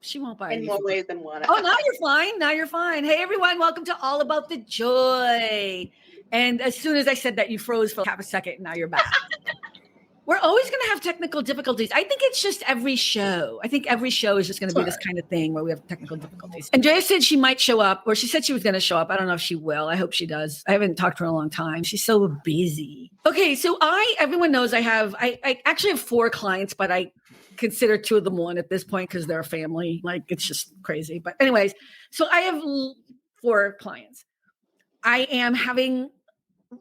She won't buy in more ways than one. Oh, now you're fine. Now you're fine. Hey, everyone. Welcome to All About the Joy. And as soon as I said that, you froze for half a second. And now you're back. We're always going to have technical difficulties. I think it's just every show. I think every show is just going to be this kind of thing where we have technical difficulties. Andrea said she might show up, or she said she was going to show up. I don't know if she will. I hope she does. I haven't talked to her in a long time. She's so busy. Okay, so everyone knows I actually have 4 clients, but I consider 2 of them one at this point because they're a family. Like, it's just crazy. But anyways, so I have 4 clients. I am having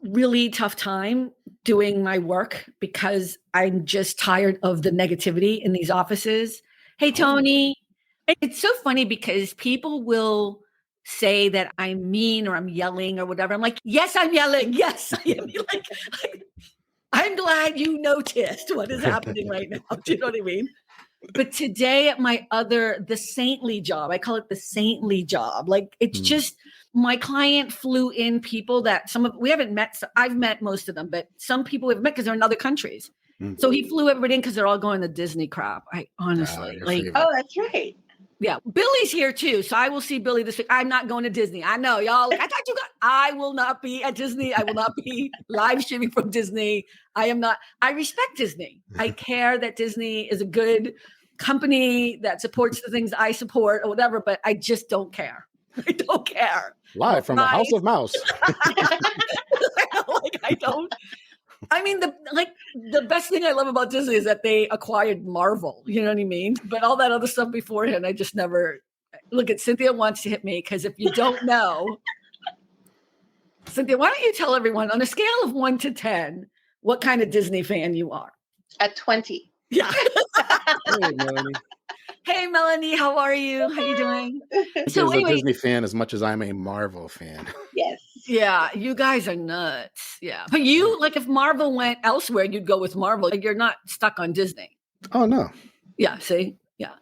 really tough time doing my work because I'm just tired of the negativity in these offices. Hey, Tony. It's so funny because people will say that I'm mean or I'm yelling or whatever. I'm like, yes, I'm yelling. Yes, I am. I'm glad you noticed what is happening right now. Do you know what I mean? But today at the saintly job, I call it the saintly job. Like, it's just, my client flew in people that we haven't met. So I've met most of them, but some people we've met because they're in other countries. So he flew everybody in because they're all going to Disney crap. I honestly oh, that's right. Yeah. Billy's here too. So I will see Billy this week. I'm not going to Disney. I know y'all. I will not be at Disney. I will not be live streaming from Disney. I am not. I respect Disney. I care that Disney is a good company that supports the things I support or whatever, but I just don't care. I don't care. Live from the House of Mouse. I don't. I mean, the best thing I love about Disney is that they acquired Marvel. You know what I mean? But all that other stuff beforehand, I just never. Look, at Cynthia wants to hit me because if you don't know, Cynthia, why don't you tell everyone on a scale of 1 to 10 what kind of Disney fan you are? At 20. Yeah. Hey, Melanie. Hey, Melanie, how are you? How you doing? So anyway, a Disney fan as much as I'm a Marvel fan. Yes. Yeah, you guys are nuts. Yeah. But you, like, if Marvel went elsewhere, you'd go with Marvel. Like, you're not stuck on Disney. Oh, no. Yeah, see? Yeah.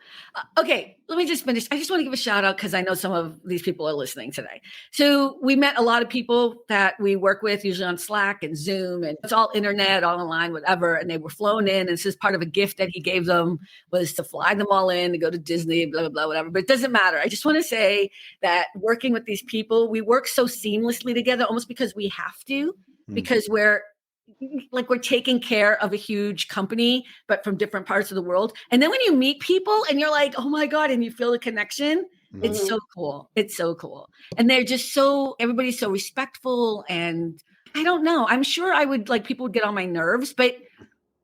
Okay, let me just finish. I just want to give a shout out because I know some of these people are listening today. So we met a lot of people that we work with, usually on Slack and Zoom, and it's all internet, all online, whatever. And they were flown in. And this is part of a gift that he gave them, was to fly them all in to go to Disney, blah, blah, blah, whatever. But it doesn't matter. I just want to say that working with these people, we work so seamlessly together, almost because we have to, because we're taking care of a huge company, but from different parts of the world. And then when you meet people and you're like, oh my God, and you feel the connection, it's so cool. It's so cool. And they're just everybody's so respectful. And I don't know, I'm sure people would get on my nerves, but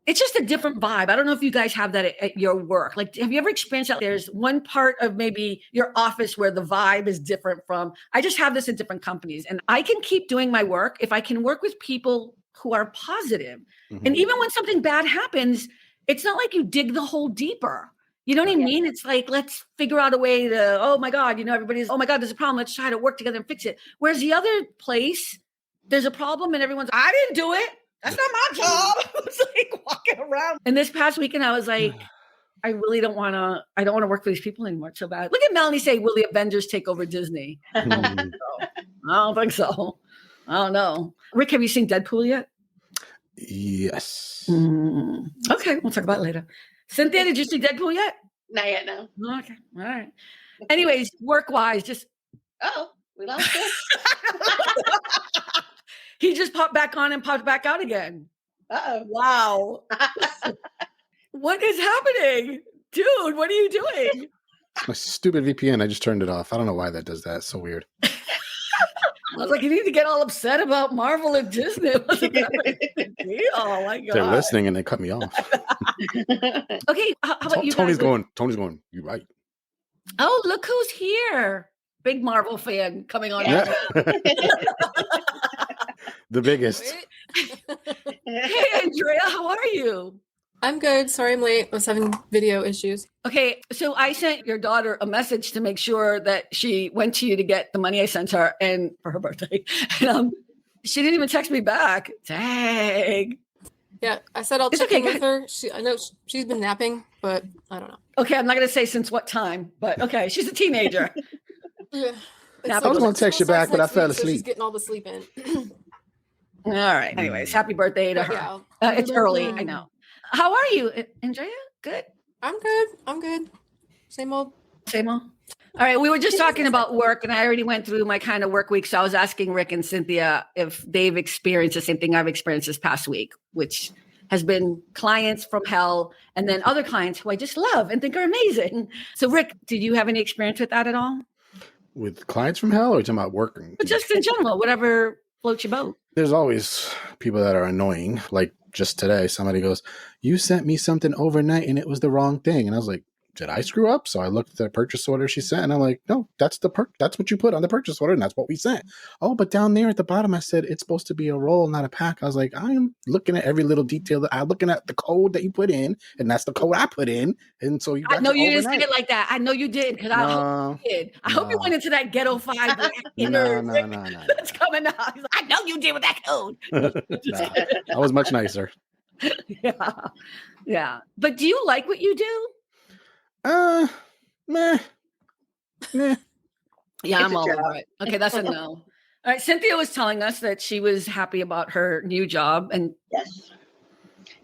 it's just a different vibe. I don't know if you guys have that at your work. Like, have you ever experienced that there's one part of maybe your office where the vibe is different from, I just have this in different companies, and I can keep doing my work if I can work with people who are positive. And even when something bad happens, it's not like you dig the hole deeper. You know what I mean? It's like, let's figure out a way to, oh my God, everybody's, oh my God, there's a problem. Let's try to work together and fix it. Whereas the other place, there's a problem and everyone's, I didn't do it. That's not my job. It's like walking around. And this past weekend, I was like, I don't want to work for these people anymore. It's so bad. Look at Melanie say, will the Avengers take over Disney? I don't think so. I don't know. Rick, have you seen Deadpool yet? Yes. Okay, we'll talk about it later. Cynthia, did you see Deadpool yet? Not yet, no. Okay, all right. Anyways, work-wise, just... we lost it. He just popped back on and popped back out again. Wow. What is happening? Dude, what are you doing? My stupid VPN, I just turned it off. I don't know why that does that. It's so weird. I was like, you need to get all upset about Marvel and Disney. Oh my God. They're listening and they cut me off. Okay, how about you Tony's guys? Tony's going, you're right. Oh, look who's here. Big Marvel fan coming on. Yeah. The biggest. Hey, Andrea, how are you? I'm good. Sorry I'm late. I was having video issues. Okay, so I sent your daughter a message to make sure that she went to you to get the money I sent her and for her birthday. And, she didn't even text me back. Dang. Yeah, I said I'll check in with her. I know she's been napping, but I don't know. Okay, I'm not going to say since what time, but okay, she's a teenager. Yeah. I was going to text you back, but I fell asleep. So she's getting all the sleep in. All right. Anyways, happy birthday to her. Yeah, it's early, I know. How are you, Andrea? Good? I'm good. Same old. Same old. All right. We were just talking about work, and I already went through my kind of work week. So I was asking Rick and Cynthia if they've experienced the same thing I've experienced this past week, which has been clients from hell and then other clients who I just love and think are amazing. So, Rick, did you have any experience with that at all? With clients from hell, or are you talking about working? But just in general, whatever floats your boat. There's always people that are annoying. Like just today, somebody goes, "You sent me something overnight and it was the wrong thing." And I was like, did I screw up? So I looked at the purchase order she sent, and I'm like, no, that's that's what you put on the purchase order, and that's what we sent. Oh, but down there at the bottom, I said it's supposed to be a roll, not a pack. I was like, I am looking at every little detail. I'm looking at the code that you put in, and that's the code I put in. And so I know you didn't say it like that. I know you did, because I hope you did. I hope you went into that ghetto 5 No. that's coming out. He's like, I know you did with that code. I was much nicer. Yeah. But do you like what you do? Meh. Yeah, It's I'm a all job. over it. Okay, that's a no. All right, Cynthia was telling us that she was happy about her new job, and Yes.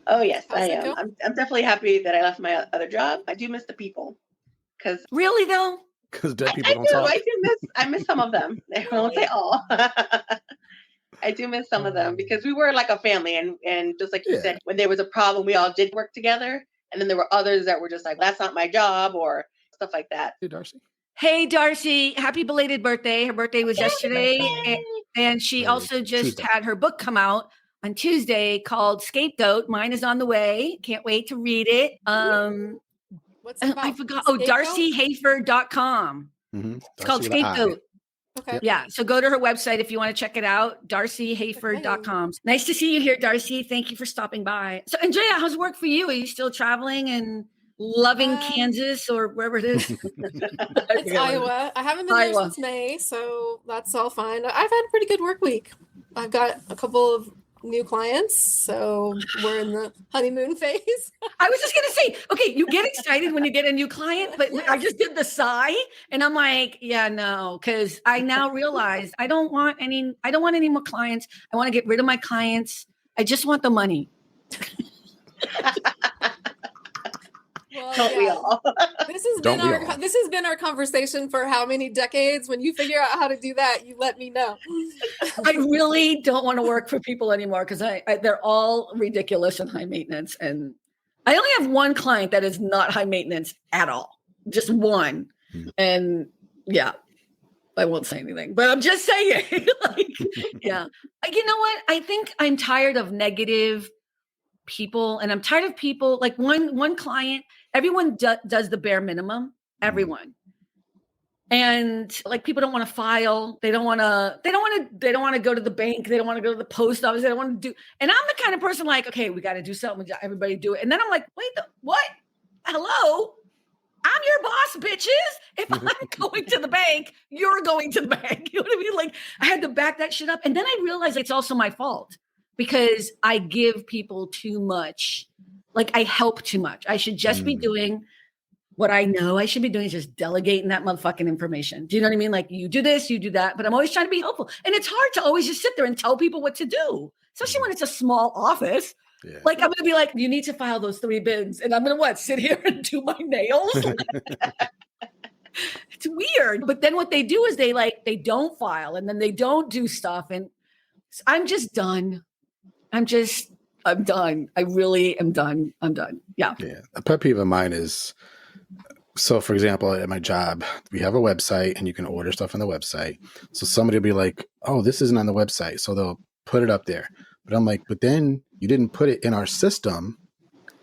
Oh yes, How's I it am. go? I'm definitely happy that I left my other job. I do miss the people because really though, Because dead I people don't do. talk. I miss some of them. I won't say all. I do miss some of them because we were like a family, and just like you Yeah. said, when there was a problem, we all did work together. And then there were others that were just like, that's not my job, or stuff like that. Hey, Darcy. hey Darcy, happy belated birthday. Her birthday was yesterday, and she also just Tuesday. had her book come out on Tuesday called Scapegoat. Mine is on the way. Can't wait to read it. What's it about? I forgot. Oh, Scapegoat? darcyhafer.com. Mm-hmm. It's called Scapegoat. Okay. Yeah. So go to her website if you want to check it out, darcyhafer.com. Nice to see you here, Darcy. Thank you for stopping by. So, Andrea, how's work for you? Are you still traveling and loving Kansas or wherever it is? It's Iowa. I haven't been there Iowa. since May, so that's all fine. I've had a pretty good work week. I've got a couple of new clients, so we're in the honeymoon phase. I was just going to say, okay, you get excited when you get a new client, but I just did the sigh and I'm like, yeah, no, because I now realize I don't want any more clients. I want to get rid of my clients. I just want the money. Well, Don't we all? This has Don't been we our all? this has been our conversation for how many decades? When you figure out how to do that, you let me know. I really don't want to work for people anymore because they're all ridiculous and high maintenance. And I only have one client that is not high maintenance at all, just one. And yeah, I won't say anything, but I'm just saying, yeah. You know what? I think I'm tired of negative people, and I'm tired of people like one client. Everyone does the bare minimum. Everyone. And like people don't want to file. They don't want to go to the bank. They don't want to go to the post office. They don't want to do. And I'm the kind of person like, okay, we got to do something. Everybody do it. And then I'm like, wait, what? Hello? I'm your boss, bitches. If I'm going to the bank, you're going to the bank. You know what I mean? Like I had to back that shit up. And then I realized it's also my fault because I give people too much. Like I help too much. I should just be doing what I know I should be doing is just delegating that motherfucking information. Do you know what I mean? Like you do this, you do that, but I'm always trying to be helpful. And it's hard to always just sit there and tell people what to do, especially when it's a small office. Yeah. Like I'm going to be like, you need to file those 3 bins. And I'm going to sit here and do my nails? It's weird. But then what they do is they don't file and then they don't do stuff. And I'm just done. I'm done. I really am done. I'm done. Yeah. Yeah. A pet peeve of mine is, so for example, at my job, we have a website and you can order stuff on the website. So somebody will be like, oh, this isn't on the website. So they'll put it up there. But I'm like, but then you didn't put it in our system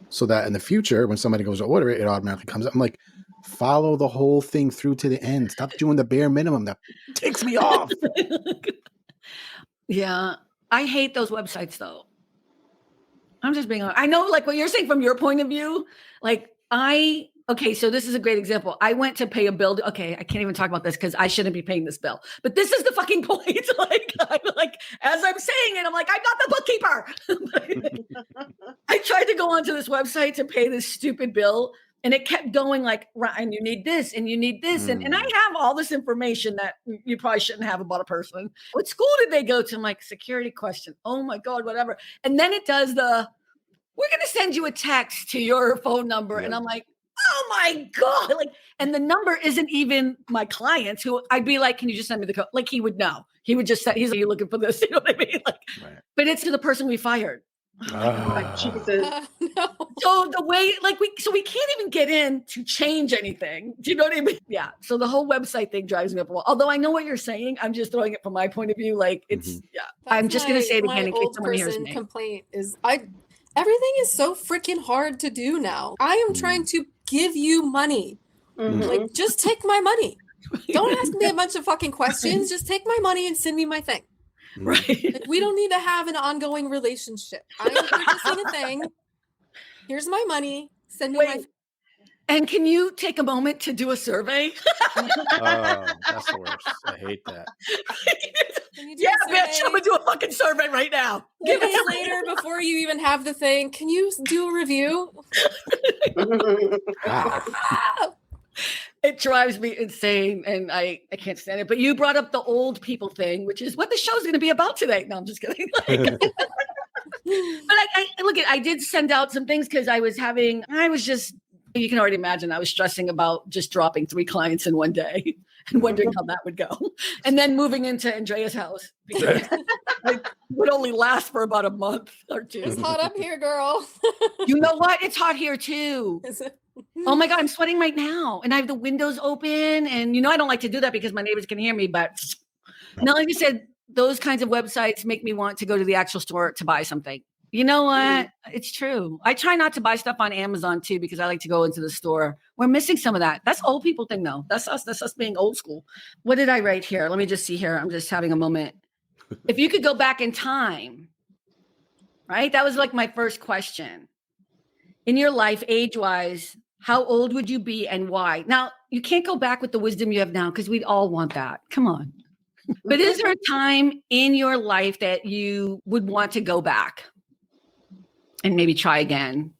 so that in the future, when somebody goes to order it, it automatically comes up. I'm like, follow the whole thing through to the end. Stop doing the bare minimum. That takes me off. Yeah. I hate those websites though. I'm just being honest. I know like what you're saying from your point of view, like okay, so this is a great example. I went to pay a bill. Okay, I can't even talk about this because I shouldn't be paying this bill. But this is the fucking point. I'm like, as I'm saying it, I'm like, I'm not the bookkeeper. I tried to go onto this website to pay this stupid bill, and it kept going like, Ryan, you need this, and you need this, and I have all this information that you probably shouldn't have about a person. What school did they go to? I'm like, security question. Oh my God, whatever. And then it does we're going to send you a text to your phone number. Yeah. And I'm like, oh my God. Like, and the number isn't even my clients who I'd be like, can you just send me the code? Like he would know. He would just say, he's like, you looking for this? You know what I mean? Like, Right. but it's to the person we fired. Like, Jesus. No. So the way, like we can't even get in to change anything. Do you know what I mean? Yeah. So the whole website thing drives me up a wall. Although I know what you're saying, I'm just throwing it from my point of view. Like it's, yeah. I'm just going to say it again in case someone hears me. Complaint is everything is so freaking hard to do now. I am trying to give you money. Mhm. Like, just take my money. Don't ask me a bunch of fucking questions. Just take my money and send me my thing. Right. Like, we don't need to have an ongoing relationship. I am purchasing a thing. Here's my money. Send me my thing. And can you take a moment to do a survey? Oh, that's the worst. I hate that. Can you do Yeah, a bitch, survey? I'm going to do a fucking survey right now. 2 days later, before you even have the thing, can you do a review? Wow. It drives me insane and I can't stand it. But you brought up the old people thing, which is what the show's going to be about today. No, I'm just kidding. But I look at, I did send out some things because you can already imagine I was stressing about just dropping 3 clients in one day and wondering how that would go. And then moving into Andrea's house because it would only last for about a month or 2. It's hot up here, girl. You know what? It's hot here too. Is it? Oh my God, I'm sweating right now. And I have the windows open. And I don't like to do that because my neighbors can hear me. But no, like you said, those kinds of websites make me want to go to the actual store to buy something. You know what? It's true. I try not to buy stuff on Amazon too because I like to go into the store. We're missing some of that. That's old people thing though. That's us. That's us being old school. What did I write here? Let me just see here. I'm just having a moment. If you could go back in time, right? That was like my first question. In your life, age-wise, how old would you be and why? Now, you can't go back with the wisdom you have now because we'd all want that. Come on. But is there a time in your life that you would want to go back and maybe try again?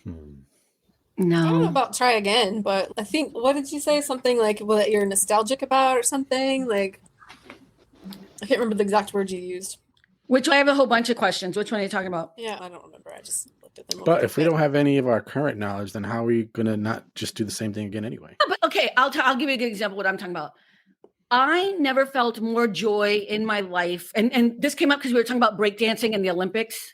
No. I don't know about try again, but I think, what did you say? Something like what you're nostalgic about or something? Like, I can't remember the exact words you used. I have a whole bunch of questions. Which one are you talking about? Yeah, I don't remember. I just looked at them. But if we don't have any of our current knowledge, then how are we going to not just do the same thing again anyway? But okay, I'll give you a good example of what I'm talking about. I never felt more joy in my life. And this came up because we were talking about breakdancing in the Olympics,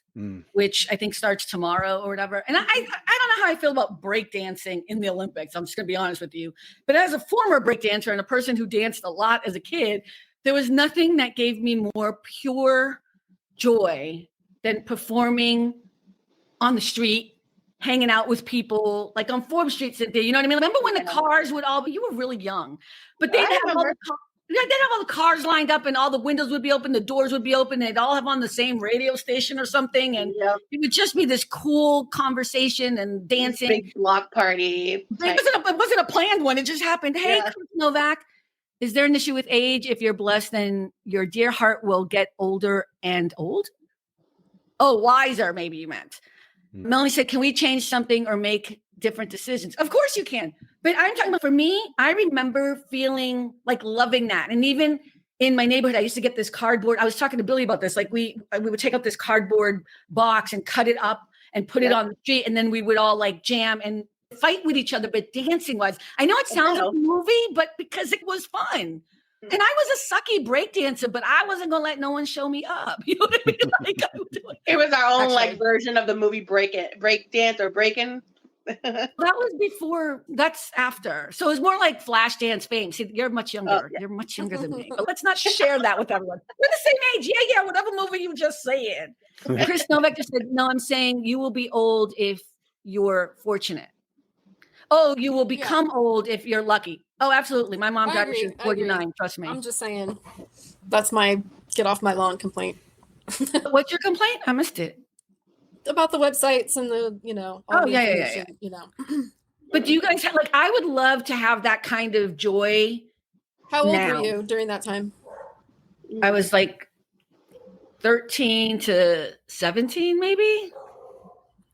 which I think starts tomorrow or whatever. And I don't know how I feel about breakdancing in the Olympics. I'm just going to be honest with you. But as a former breakdancer and a person who danced a lot as a kid, there was nothing that gave me more pure joy than performing on the street, hanging out with people, like on Forbes Street, Cynthia. You know what I mean? Remember when the cars would all be, you were really young, but they'd have all the cars lined up and all the windows would be open, the doors would be open, they'd all have on the same radio station or something. And it would just be this cool conversation and dancing. Big block party. It wasn't a planned one. It just happened. Hey, Chris Novak, is there an issue with age? If you're blessed, then your dear heart will get older and old. Oh, wiser, maybe you meant. Melanie said, can we change something or make different decisions? Of course you can. But I'm talking about, for me, I remember feeling like loving that. And even in my neighborhood, I used to get this cardboard. I was talking to Billy about this. Like we would take out this cardboard box and cut it up and put it on the street. And then we would all like jam and fight with each other, but dancing wise. I know it sounds like a movie, but because it was fun. And I was a sucky break dancer, but I wasn't going to let no one show me up. You know what I mean? Like, it was our own like version of the movie Break Dance or Breakin'. That was before, that's after. So it was more like Flash Dance fame. See, you're much younger. Oh, yeah. You're much younger than me. But let's not share that with everyone. We're the same age. Yeah, whatever movie you just said. Chris Novak just said, no, I'm saying you will be old if you're fortunate. Oh, you will become old if you're lucky. Oh, absolutely. My mom died when she was 49. Trust me. I'm just saying, that's my get off my lawn complaint. What's your complaint? I missed it. About the websites and the, all the information. But do you guys have, like, I would love to have that kind of joy. How old were you during that time? I was like 13 to 17, maybe.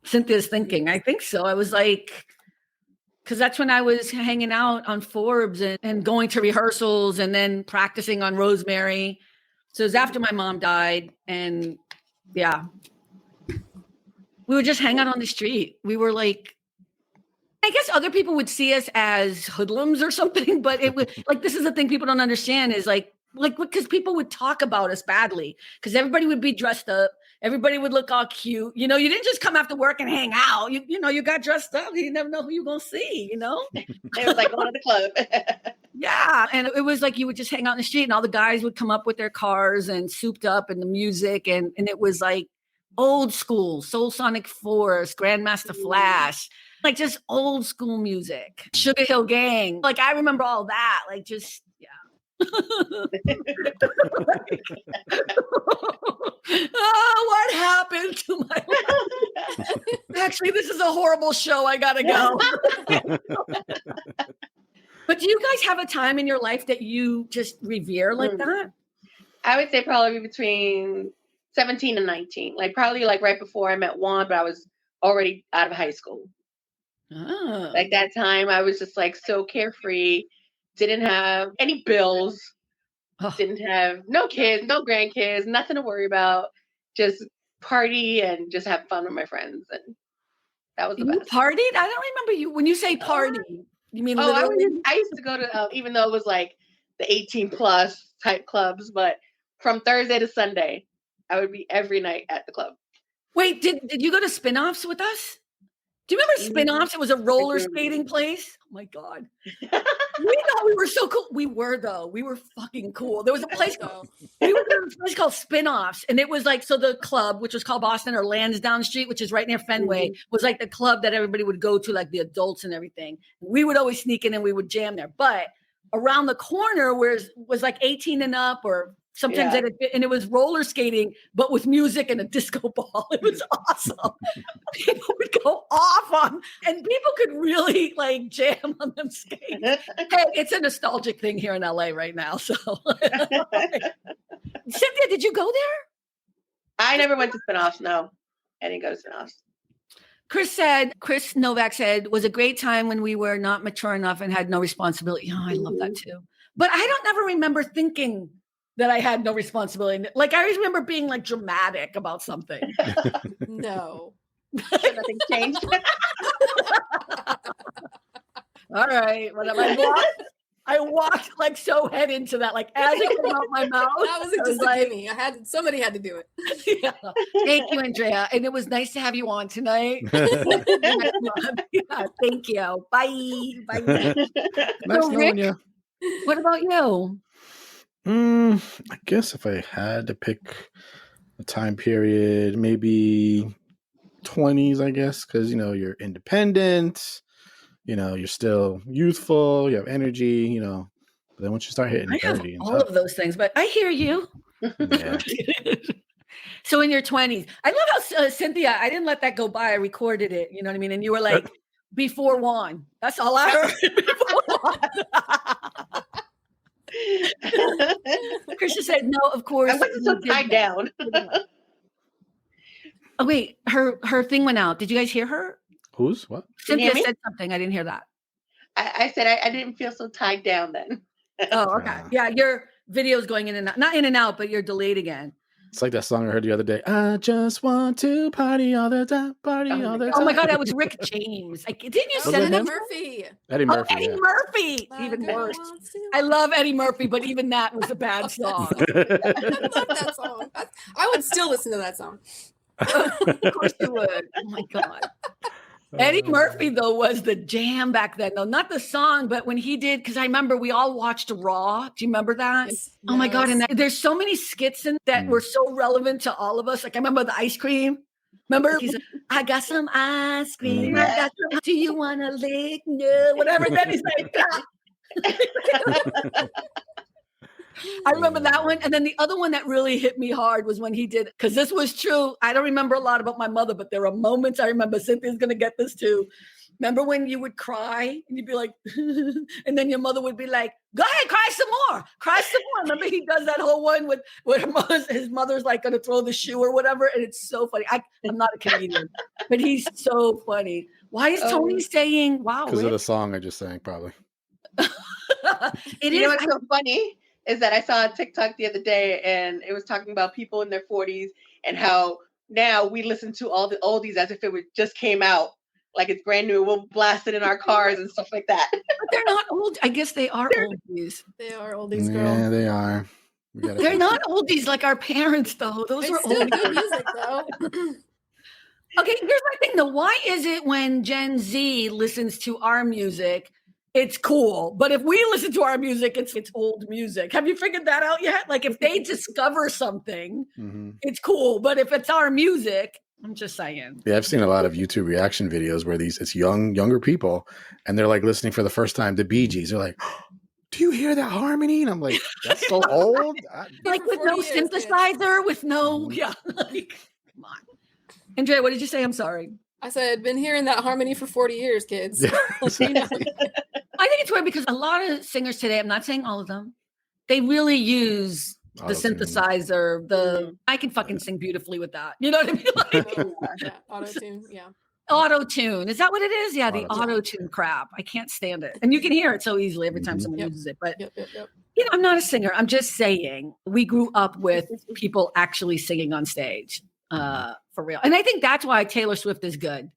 Cynthia's thinking. I think so. I was like, because that's when I was hanging out on Forbes and going to rehearsals and then practicing on Rosemary. So it was after my mom died. And we would just hang out on the street. We were like I guess other people would see us as hoodlums or something, but it would like this is the thing people don't understand is like because people would talk about us badly because everybody would be dressed up, everybody would look all cute. You didn't just come after work and hang out. You got dressed up. You never know who you're gonna see. It was like going to the club. Yeah, and it was like you would just hang out in the street, and all the guys would come up with their cars and souped up, and the music, and it was like old school Soul Sonic Force, Grandmaster Flash. Like just old school music, Sugar Hill Gang. Like I remember all that. Like just oh, what happened to my life? Actually, this is a horrible show. I gotta go. But do you guys have a time in your life that you just revere like that? I would say probably between 17 and 19. Like probably like right before I met Juan, but I was already out of high school. Oh. Like that time I was just like so carefree, didn't have any bills, didn't have no kids, no grandkids, nothing to worry about, just party and just have fun with my friends. And that was the You best. partied? I don't remember you when you say party. You mean literally? I used to go to even though it was like the 18 plus type clubs, but from Thursday to Sunday, I would be every night at the club. Wait, did you go to Spin-Offs with us? Do you remember Spin-Offs? It was a roller skating place. Oh my God. We thought we were so cool. We were though. We were fucking cool. There was a place called Spin-Offs. And it was like, so the club, which was called Boston or Lansdowne Street, which is right near Fenway, was like the club that everybody would go to, like the adults and everything. We would always sneak in and we would jam there. But around the corner was like 18 and up or sometimes and it was roller skating, but with music and a disco ball. It was awesome. People would go off on, and people could really like jam on them skates. Hey, it's a nostalgic thing here in LA right now. So, Cynthia, did you go there? I never went to Spin-Offs. No, I didn't go to Spin-Offs. Chris Novak said, was a great time when we were not mature enough and had no responsibility. Oh, I love that too. But I don't ever remember thinking that I had no responsibility. Like I always remember being like dramatic about something. No. So nothing changed. All right. I walked like so head into that, like as it came out my mouth. That was just like me. Somebody had to do it. Yeah. Thank you, Andrea. And it was nice to have you on tonight. Yeah, thank you. Bye. Bye. Nice So, knowing Rick, you. what about you? I guess if I had to pick a time period, maybe 20s, I guess, because, you're independent, you're still youthful, you have energy, but then once you start hitting 30 and all of those things, but I hear you. Yeah. So in your 20s, I love how Cynthia, I didn't let that go by. I recorded it, you know what I mean? And you were like, before Juan. That's all I heard. Before Juan. Krisha said, no, of course. I wasn't so tied down. Oh, wait, her thing went out. Did you guys hear her? Who's what? Cynthia said something. I didn't hear that. I said I didn't feel so tied down then. Oh, okay. Yeah, your video's going in and out. Not in and out, but you're delayed again. It's like that song I heard the other day. I just want to party all the time, party all the time. Oh my God, that was Rick James. Didn't you send Eddie it? Murphy. Eddie Murphy. Eddie Murphy. Even worse. I love Eddie Murphy, but even that was a bad song. I love that song. I would still listen to that song. Of course you would. Oh my God. Eddie Murphy, though, was the jam back then, though. Not the song, but when he did, because I remember we all watched Raw. Do you remember that? Yes. Oh my God. And there's so many skits in that were so relevant to all of us. Like I remember the ice cream. Remember? He's like, I got some ice cream. I got some, do you want to lick? No, whatever. And then he's like, I remember that one. And then the other one that really hit me hard was when he did, because this was true. I don't remember a lot about my mother, but there are moments I remember. Cynthia's going to get this too. Remember when you would cry and you'd be like, and then your mother would be like, go ahead, cry some more. Cry some more. Remember he does that whole one with his mother's like going to throw the shoe or whatever. And it's so funny. I'm not a comedian, but he's so funny. Why is Tony saying, wow? Because of the song I just sang, probably. You know what's so funny is that I saw a TikTok the other day and it was talking about people in their 40s and how now we listen to all the oldies as if it just came out like it's brand new. We'll blast it in our cars and stuff like that. But they're not old. I guess they are oldies. They are oldies, girl. Yeah, they are. They're not oldies like our parents, though. Those It's were still oldies. good music, though. Okay, here's my thing though. Why is it when Gen Z listens to our music, it's cool, but if we listen to our music, it's old music? Have you figured that out yet? Like if they discover something, it's cool, but if it's our music, I'm just saying. Yeah, I've seen a lot of YouTube reaction videos where it's younger people, and they're like listening for the first time to Bee Gees. They're like, oh, "Do you hear that harmony?" And I'm like, "That's so old." Like with no synthesizer, with no, yeah. Like, come on. Andrea, what did you say? I'm sorry. I said, been hearing that harmony for 40 years, kids. Yeah, You know? I think it's weird because a lot of singers today, I'm not saying all of them, they really use the synthesizer, I can fucking sing beautifully with that. You know what I mean? Like, Auto-tune, yeah. Auto-tune. Is that what it is? Yeah, the auto-tune crap. I can't stand it. And you can hear it so easily every time someone uses it. But, you know, I'm not a singer. I'm just saying we grew up with people actually singing on stage for real. And I think that's why Taylor Swift is good.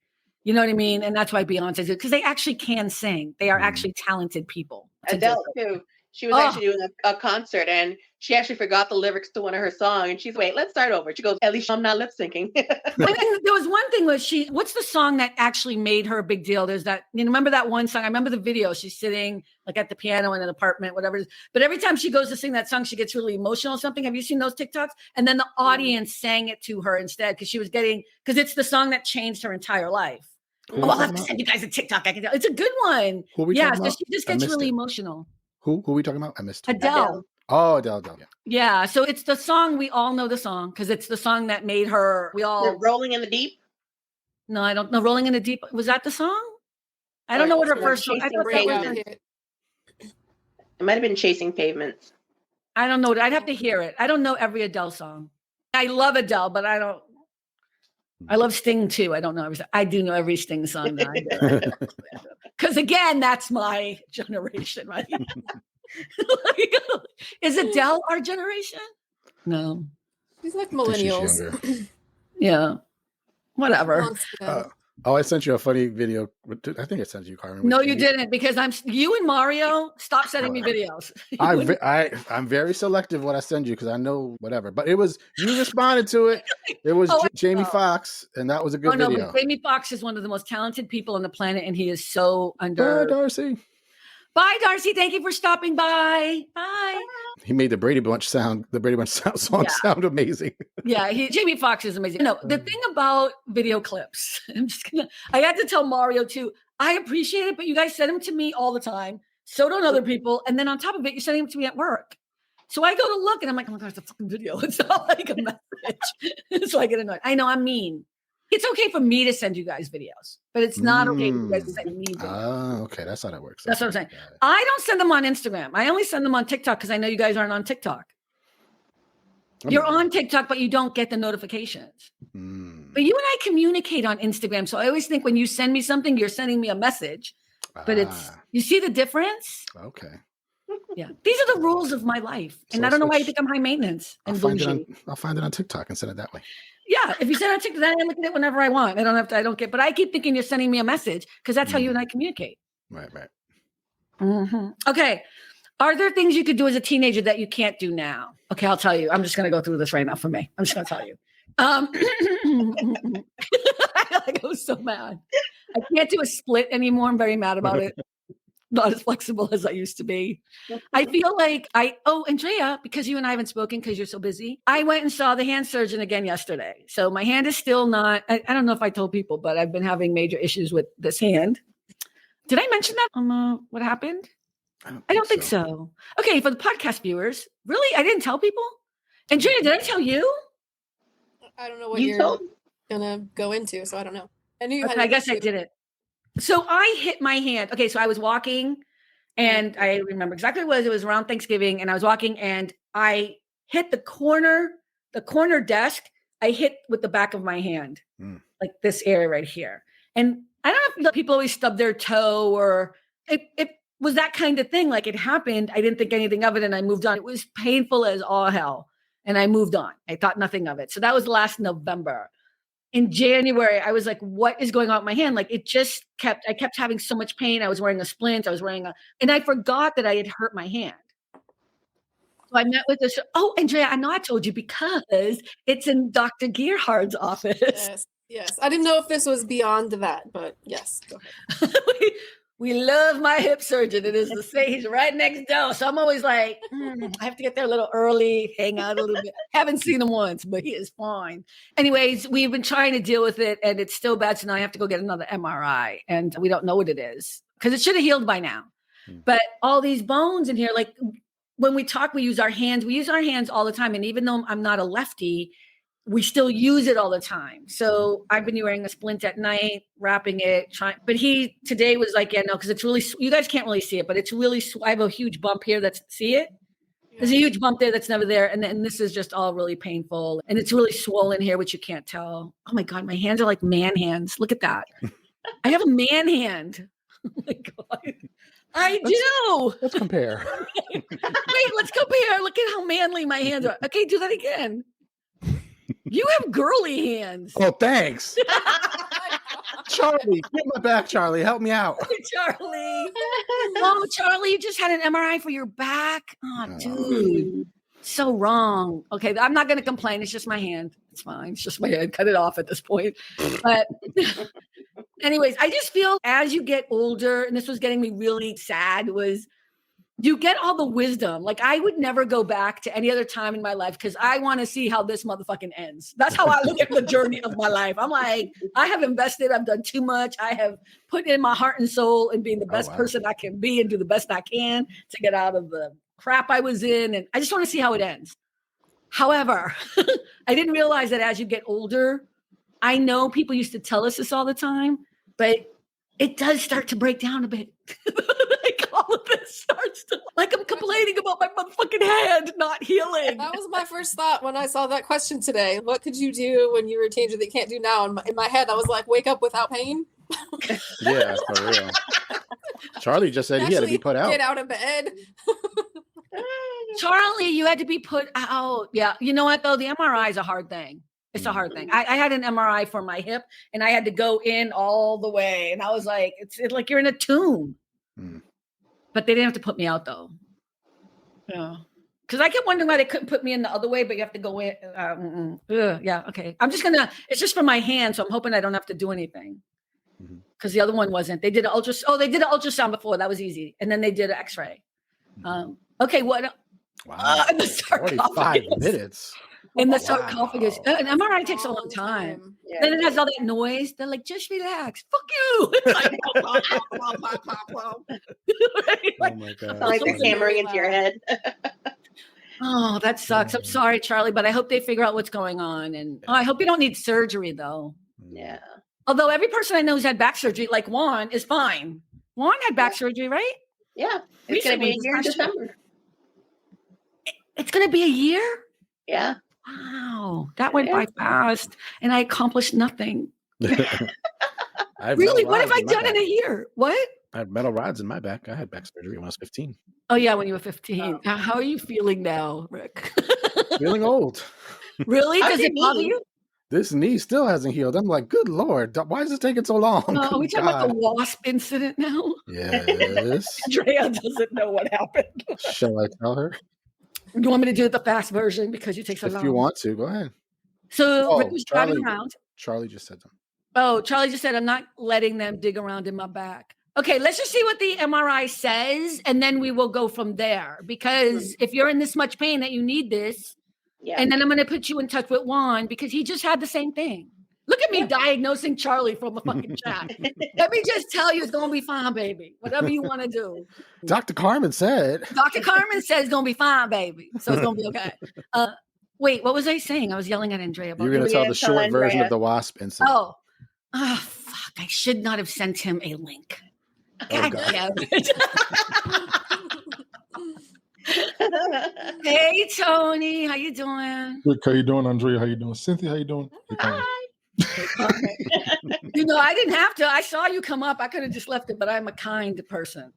You know what I mean? And that's why Beyonce is good because they actually can sing. They are actually talented people. Adele, too. She was actually doing a concert and she actually forgot the lyrics to one of her songs. And she's, wait, let's start over. She goes, at least I'm not lip syncing. And there was one thing what's the song that actually made her a big deal? There's that, you know, remember that one song? I remember the video. She's sitting like at the piano in an apartment, whatever it is. But every time she goes to sing that song, she gets really emotional or something. Have you seen those TikToks? And then the audience sang it to her instead because it's the song that changed her entire life. I'll have to send you guys a TikTok. I can tell. It's a good one. Yeah, so she just gets really emotional. Who are we talking about? I missed Adele. Oh, Adele. Yeah. So it's the song, we all know the song because it's the song that made her, Rolling in the Deep? No, I don't know. Rolling in the Deep. Was that the song? I don't know what her first song. It might have been Chasing Pavements. I don't know. I'd have to hear it. I don't know every Adele song. I love Adele, but I love Sting too. I don't know everything. I do know every Sting song. Because again, that's my generation, right? Like, is Adele our generation? No. She's like millennials. Yeah. Whatever. I sent you a funny video. I think I sent you, Carmen. No, you didn't, because you and Mario, stop sending me videos. I'm very selective what I send you because I know whatever. But you responded to it. It was Jamie Foxx, and that was a good video. But Jamie Foxx is one of the most talented people on the planet, and he is so under. Bye, Darcy. Bye, Darcy. Thank you for stopping by. Bye. He made the Brady Bunch song sound amazing. Yeah, Jamie Foxx is amazing. No, the thing about video clips, I had to tell Mario too, I appreciate it, but you guys send them to me all the time. So don't other people. And then on top of it, you're sending them to me at work. So I go to look and I'm like, oh my God, it's a fucking video. It's not like a message. So I get annoyed. I know I'm mean. It's okay for me to send you guys videos, but it's not okay for you guys to send me videos. Oh, okay. That's how that works. That's what I'm saying. I don't send them on Instagram. I only send them on TikTok because I know you guys aren't on TikTok. You're on TikTok, but you don't get the notifications. But you and I communicate on Instagram. So I always think when you send me something, you're sending me a message. But you see the difference? Okay. Yeah. These are the rules of my life. And I don't know why you think I'm high maintenance and bougie. I'll find it on TikTok and send it that way. Yeah, if you send it on TikTok, then I look at it whenever I want. But I keep thinking you're sending me a message because that's how you and I communicate. Right. Mm-hmm. Okay. Are there things you could do as a teenager that you can't do now? Okay, I'll tell you. I'm just going to go through this right now for me. I'm just going to tell you. I was so mad. I can't do a split anymore. I'm very mad about it. Not as flexible as I used to be. I feel like Andrea, because you and I haven't spoken because you're so busy, I went and saw the hand surgeon again yesterday. So my hand is still not, I don't know if I told people, but I've been having major issues with this hand. Did I mention that on what happened? I don't think so. Okay, for the podcast viewers, really? I didn't tell people? Andrea, did I tell you? I don't know what you're going to go into, so I don't know. I guess I didn't. So I hit my hand. Okay, so I was walking and I remember exactly what it was. It was around Thanksgiving and I was walking and I hit the corner desk. I hit with the back of my hand, like this area right here. And I don't know if people always stub their toe or it was that kind of thing. Like it happened. I didn't think anything of it and I moved on. It was painful as all hell. And I moved on. I thought nothing of it. So that was last November. in January, I was like, what is going on with my hand? Like I kept having so much pain. I was wearing a splint. And I forgot that I had hurt my hand. So I met with this. Oh, Andrea, I know I told you because it's in Dr. Gerhard's office. Yes. I didn't know if this was beyond that, but yes. Go ahead. we love my hip surgeon. It is to say he's right next door. So I'm always like, I have to get there a little early, hang out a little bit. Haven't seen him once, but he is fine. Anyways, we've been trying to deal with it and it's still bad. So now I have to go get another MRI and we don't know what it is because it should have healed by now. But all these bones in here, like when we talk, we use our hands. We use our hands all the time. And even though I'm not a lefty, we still use it all the time. So I've been wearing a splint at night, wrapping it, but he today was like, yeah, no, because it's really, you guys can't really see it, but it's really, I have a huge bump here see it? There's a huge bump there that's never there. And then this is just all really painful. And it's really swollen here, which you can't tell. Oh my God, my hands are like man hands. Look at that. I have a man hand. Oh my God. Let's compare. Wait, let's compare. Look at how manly my hands are. Okay, do that again. You have girly hands. Oh, thanks. Charlie, get my back, Charlie. Help me out. Charlie. Oh, Charlie, you just had an MRI for your back. Oh, dude. So wrong. Okay, I'm not going to complain. It's just my hand. It's fine. It's just my hand. Cut it off at this point. But anyways, I just feel as you get older, and this was getting me really sad, was you get all the wisdom. Like I would never go back to any other time in my life because I want to see how this motherfucking ends. That's how I look at the journey of my life. I'm like, I have invested. I've done too much. I have put in my heart and soul and being the best person I can be and do the best I can to get out of the crap I was in. And I just want to see how it ends. However, I didn't realize that as you get older, I know people used to tell us this all the time, but it does start to break down a bit. Like all of this starts to, like I'm complaining about my motherfucking hand not healing. That was my first thought when I saw that question today. What could you do when you were a teenager that you can't do now? In my head, I was like, wake up without pain. Yeah, for real. Charlie just said he had to be put out. Get out of bed. Charlie, you had to be put out. Yeah. You know what, though? The MRI is a hard thing. It's a hard thing. I had an MRI for my hip and I had to go in all the way. And I was like, it's like you're in a tomb. But they didn't have to put me out though. Yeah. Because I kept wondering why they couldn't put me in the other way, but you have to go in. Yeah. Okay. It's just for my hand. So I'm hoping I don't have to do anything. Because the other one wasn't. They did an ultrasound. Oh, they did an ultrasound before. That was easy. And then they did an x-ray. Okay. What? Wow. 45 minutes. In the sarcophagus. An MRI takes a long time. Yeah. Then it has all that noise. They're like, just relax. Fuck you. It's like, oh my God. Like they're hammering into your head. Oh, that sucks. I'm sorry, Charlie, but I hope they figure out what's going on. And I hope you don't need surgery, though. Yeah. Although every person I know who's had back surgery, like Juan, is fine. Juan had back surgery, right? Yeah. It's going to be a year in December. It's going to be a year? Yeah. Wow, that went by fast, and I accomplished nothing. Really? What have I done in a year? What? I had metal rods in my back. I had back surgery when I was 15. Oh, yeah, when you were 15. Oh. How are you feeling now, Rick? Feeling old. Really? Does it bother you? This knee still hasn't healed. I'm like, good Lord, why is it taking so long? Are we talking about the wasp incident now? Yes. Andrea doesn't know what happened. Shall I tell her? You want me to do the fast version because you take so long? If you want to, go ahead. So Rick was driving around. Charlie just said something. Oh, Charlie just said, I'm not letting them dig around in my back. Okay, let's just see what the MRI says, and then we will go from there. Because if you're in this much pain that you need this, and then I'm going to put you in touch with Juan because he just had the same thing. Look at me diagnosing Charlie from a fucking chat. Let me just tell you, it's going to be fine, baby. Whatever you want to do. Dr. Carmen said. Dr. Carmen said it's going to be fine, baby. So it's going to be okay. Wait, what was I saying? I was yelling at Andrea about You're going to tell the short version of the wasp incident. Oh, fuck. I should not have sent him a link. God damn it. Hey, Tony. How you doing? Rick, how you doing? Andrea, how you doing? Cynthia, how you doing? Hi. You know, I didn't have to. I saw you come up. I could have just left it, but I'm a kind person.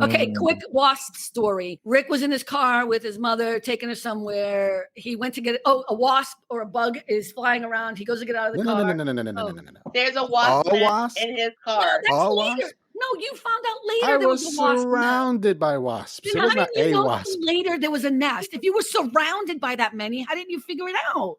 Okay, quick wasp story. Rick was in his car with his mother, taking her somewhere. He went to get a wasp or a bug is flying around. He goes to get out of the car. No. There's a wasp All nest wasps? in his No, car. that's All later. wasps? No, you found out later I there was was a wasp nest. surrounded by wasps. It Then was how not didn't you a know wasp. later there was a nest? If you were surrounded by that many, how didn't you figure it out?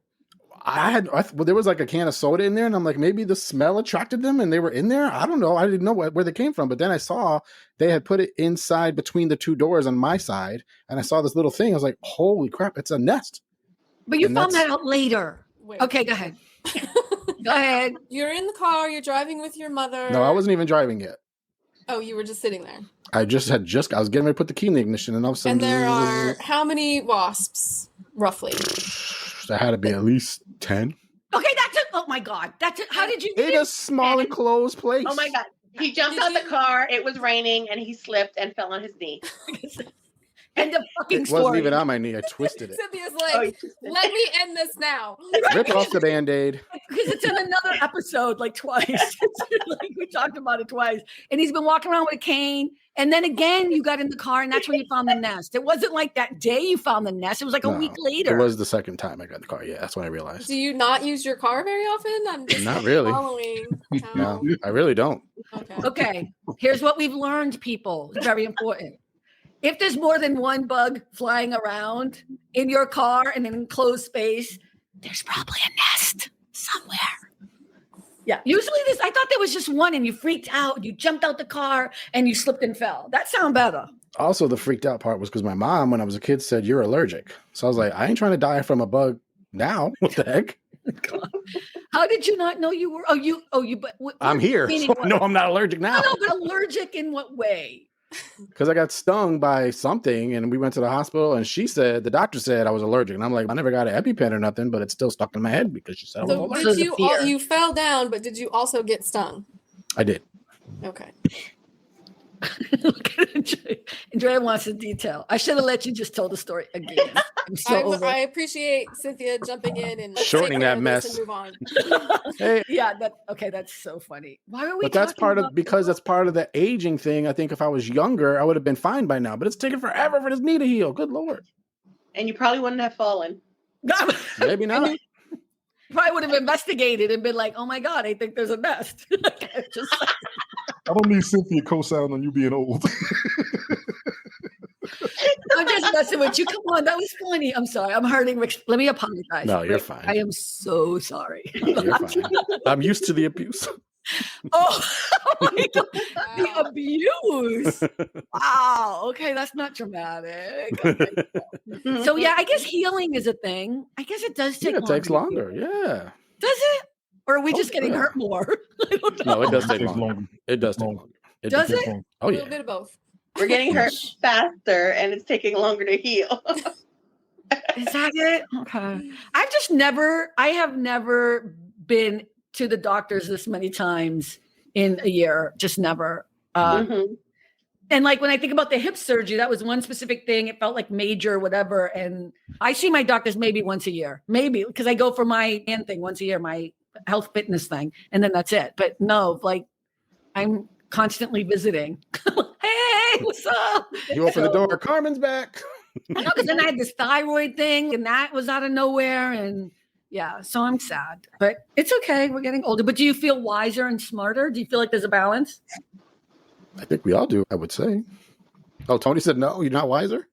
Well, there was like a can of soda in there, and I'm like, maybe the smell attracted them, and they were in there. I don't know. I didn't know where they came from, but then I saw they had put it inside between the two doors on my side, and I saw this little thing. I was like, holy crap, it's a nest. But you And found that's- that out later. Wait. Okay, go ahead. Go ahead. You're in the car. You're driving with your mother. No, I wasn't even driving yet. Oh, you were just sitting there. I was getting ready to put the key in the ignition, and all of a sudden, And there are how many wasps, roughly? there had to be at least 10 Okay, that's it. Oh my God. That's it. How did you in a small enclosed place. Oh my God. He jumped out the car. It was raining and he slipped and fell on his knee. End of fucking It story. wasn't even on my knee. I twisted it. Cynthia's Oh, like, let me end this now. Rip off the Band-Aid. Because it's in another episode like twice. Like we talked about it twice. And he's been walking around with a cane. And then again, you got in the car and that's when you found the nest. It wasn't like that day you found the nest. It was like a No, week later. It was the second time I got in the car. Yeah, that's when I realized. Do you not use your car very often? I'm just Not really. following. No, I really don't. Okay. Okay. Here's what we've learned, people. It's very important. If there's more than one bug flying around in your car in an enclosed space, there's probably a nest somewhere. Yeah. Usually I thought there was just one and you freaked out. You jumped out the car and you slipped and fell. That sounds better. Also, the freaked out part was because my mom, when I was a kid, said, "You're allergic." So I was like, I ain't trying to die from a bug now. What the heck? God. How did you not know you were? But I'm here. So no, I'm not allergic now. No, but allergic in what way? Because I got stung by something and we went to the hospital and the doctor said I was allergic. And I'm like, I never got an EpiPen or nothing, but it's still stuck in my head because she said I was So allergic. did you fell down, but did you also get stung? I did. Okay. Look at Andrea. Andrea wants the detail. I should have let you just tell the story again. I'm so over I it. appreciate Cynthia jumping in and Shortening take care that of this mess. and move on. Hey, Yeah, that's so funny. Why are we but that's talking about because that's part of the aging thing. I think if I was younger, I would have been fine by now. But it's taken forever for this knee to heal. Good Lord. And you probably wouldn't have fallen. Maybe not. Probably would have investigated and been like, oh my God, I think there's a nest. Just like, I don't need Cynthia co-sign on you being old. I'm just messing with you. Come on, that was funny. I'm sorry. I'm hurting Rick. Let me apologize. No, you're Rick, fine. I am so sorry. You're fine. I'm used to the abuse. Oh my God. Wow. The abuse. Wow. Okay, that's not dramatic. Okay. So yeah, I guess healing is a thing. I guess it does take Yeah, it takes to longer. heal. Yeah. Does it? Or are we just getting yeah. hurt more? I don't know. No, it does take Takes longer. longer. It does take Longer. longer. Does does. it? Longer. Oh, A yeah. little bit of both. We're getting hurt faster and it's taking longer to heal. Is that it? Okay. I have never been to the doctors this many times in a year. Just never. Mhm. And like when I think about the hip surgery, that was one specific thing. It felt like major, whatever. And I see my doctors maybe once a year, maybe because I go for my hand thing once a year, my health fitness thing, and then that's it. But no, like I'm constantly visiting. Hey, what's up? You open the door. Carmen's back. I know, because then I had this thyroid thing, and that was out of nowhere, and yeah, so I'm sad, but it's okay. We're getting older. But do you feel wiser and smarter? Do you feel like there's a balance? I think we all do, I would say. Oh, Tony said no. You're not wiser?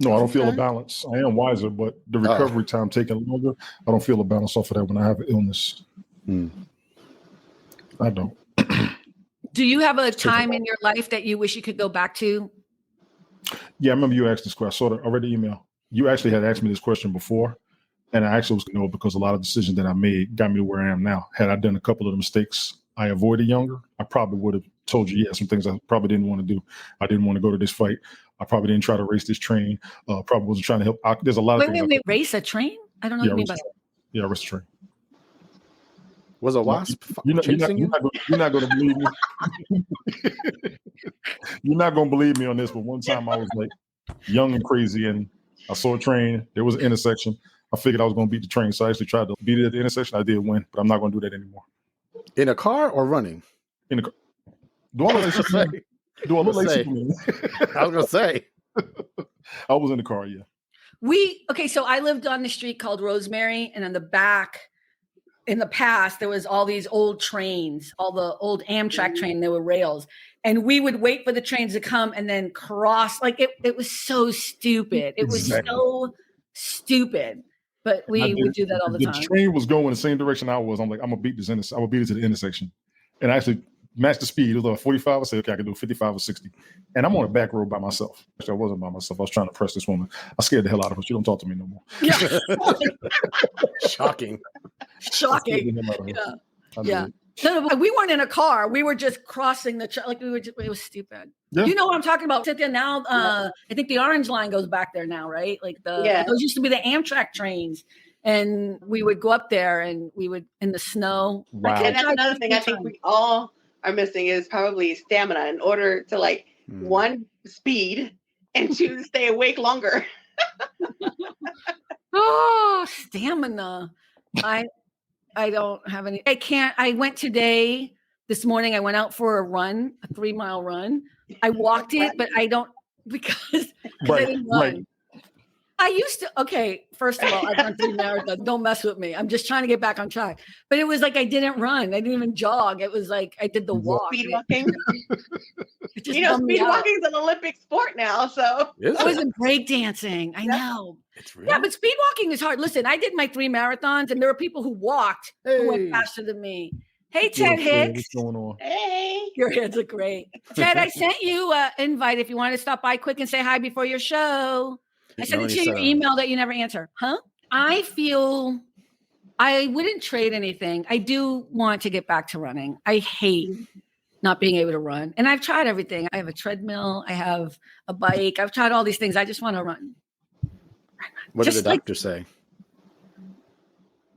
No, I don't feel a Okay. balance. I am wiser, but the recovery time taking longer. I don't feel a balance off of that when I have an illness. I don't. Do you have a time in your life that you wish you could go back to? Yeah, I remember you asked this question. I read the email. You actually had asked me this question before, and I actually was going to know because a lot of decisions that I made got me to where I am now. Had I done a couple of the mistakes I avoided younger, I probably would have told you, yeah, some things I probably didn't want to do. I didn't want to go to this fight. I probably didn't try to race this train. Probably wasn't trying to help. There's a lot of things. Wait, race a train? I don't know what you mean by that. Yeah, race the train. Was a wasp You're chasing you? not going to believe me. You're not going to believe me on this, but one time I was like young and crazy, and I saw a train. There was an intersection. I figured I was going to beat the train, so I actually tried to beat it at the intersection. I did win, but I'm not going to do that anymore. In a car or running? In the car. Do all of that shit, Do I look like Say. Superman? I was gonna say. I was in the car, yeah. So I lived on the street called Rosemary, and on the back, in the past, there was all these old trains, all the old Amtrak train, there were rails. And we would wait for the trains to come and then cross. Like it was so stupid. It was so stupid. But we would do that all the time. The train was going the same direction I was. I'm like, I'm gonna beat this intersection. I will beat it to the intersection. And I actually matched the speed. It was like 45. I said, okay, I can do 55 or 60. And I'm on a back road by myself. Actually, I wasn't by myself. I was trying to press this woman. I scared the hell out of her. She don't talk to me no more. Yeah. Shocking. Yeah. No, we weren't in a car. We were just crossing it was stupid. Yeah. You know what I'm talking about? Cynthia, now I think the Orange Line goes back there now, right? Like those used to be the Amtrak trains. And we would go up there and we would in the snow. Wow. And that's another thing I think we all are missing is probably stamina in order to one, speed, and two, stay awake longer. Oh, stamina. I don't have any. I went this morning, I went out for a run, a 3-mile run. I walked it, but I don't because I didn't run. Right. I used to, first of all, I've run 3 marathons. Don't mess with me. I'm just trying to get back on track. But it was like I didn't run. I didn't even jog. It was like I did the walk. Speed walking. Speed walking is an Olympic sport now. So I was in breakdancing. I know. It's real. Yeah, but speed walking is hard. Listen, I did my 3 marathons and there were people who walked who went faster than me. Hey, Ted Hicks. What's going on? Hey. Your hands are great. Ted, I sent you an invite if you want to stop by quick and say hi before your show. I sent it to your email that you never answer. Huh? I feel I wouldn't trade anything. I do want to get back to running. I hate not being able to run. And I've tried everything. I have a treadmill. I have a bike. I've tried all these things. I just want to run. What did the doctor say?